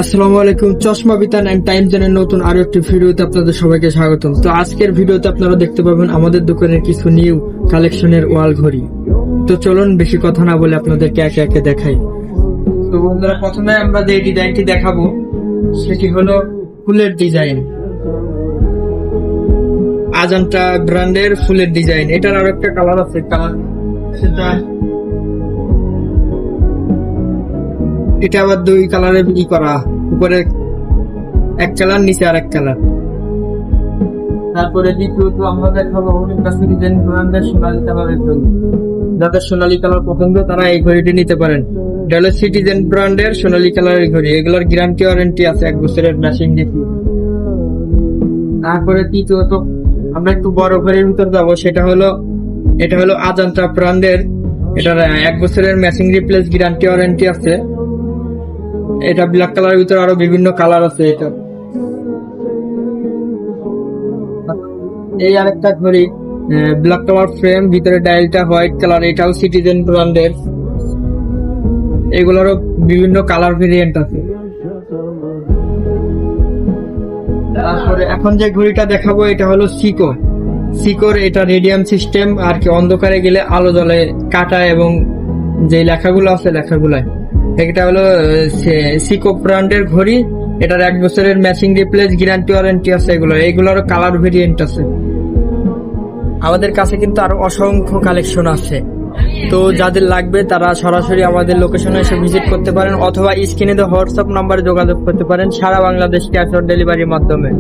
আসসালামু আলাইকুম, চশমা বিতান এন্ড টাইম জোনের নতুন আরো একটি ভিডিওতে আপনাদের সবাইকে স্বাগতম। তো আজকের ভিডিওতে আপনারা দেখতে পাবেন আমাদের দোকানের কিছু নিউ কালেকশনের ওয়াল ঘড়ি। তো চলুন বেশি কথা না বলে আপনাদেরকে একে একে দেখাই। তো বন্ধুরা, প্রথমে আমরা যে ডিজাইনটি দেখাবো সেটি হলো ফুলের ডিজাইন, আজান্টা ব্র্যান্ডের ফুলের ডিজাইন। এটার আরো একটা কালার আছে, কালার সেটা এটা আবার দুই কালারে ই করা, উপরে এক কালার নিচে আর এক কালার। তারপরে দ্বিতীয়ত আমরা দেখাবো সিটিজেন ব্র্যান্ডের সোনালী কালারের ঘড়ি। যাদের সোনালী কালার পছন্দ তারা এই ঘড়িটি নিতে পারেন। এটা হলো সিটিজেন ব্র্যান্ডের সোনালী কালারের ঘড়ি, এগুলোর গ্যারান্টি ওয়ারেন্টি আছে 1 বছরের ম্যাচিং ডিপি। তারপরে তৃতীয়ত আমরা একটু বড় ঘড়ির ভিতর যাবো, এটা হলো আজান্টা ব্র্যান্ডের। এটার 1 বছরের ম্যাচিং রিপ্লেস গ্যারান্টি ওয়ারেন্টি আছে। এটা ব্ল্যাক কালারের ভিতরে আরো বিভিন্ন কালার আছে। এটা এই আরেকটা ঘড়ি, ব্ল্যাক কালার ফ্রেম, ভিতরে ডায়ালটা হোয়াইট কালার, এটাও সিটিজেন ব্র্যান্ডের। এগুলোরও বিভিন্ন কালার ভেরিয়েন্ট আছে। তারপরে এখন যে ঘড়িটা দেখাবো এটা হলো সিকোর। এটা রেডিয়াম সিস্টেম আর কি, অন্ধকারে গেলে আলো জ্বলে কাটা এবং যে লেখাগুলো আছে লেখাগুলায়। এটা হলো সিকো ব্র্যান্ডের ঘড়ি। এটার 1 বছরের ম্যাচিং রিপ্লেস গ্যারান্টি ওয়ারেন্টি আছে। এগুলোরও কালার ভেরিয়েন্ট আছে। আমাদের কাছে কিন্তু আরো অসংখ্য কালেকশন আছে। তো যাদের লাগবে তারা সরাসরি আমাদের লোকেশনে এসে ভিজিট করতে পারেন, অথবা স্ক্রিনে হোয়াটসঅ্যাপ নাম্বারে যোগাযোগ করতে পারেন সারা বাংলাদেশ ক্যাশ অন ডেলিভারির মাধ্যমে।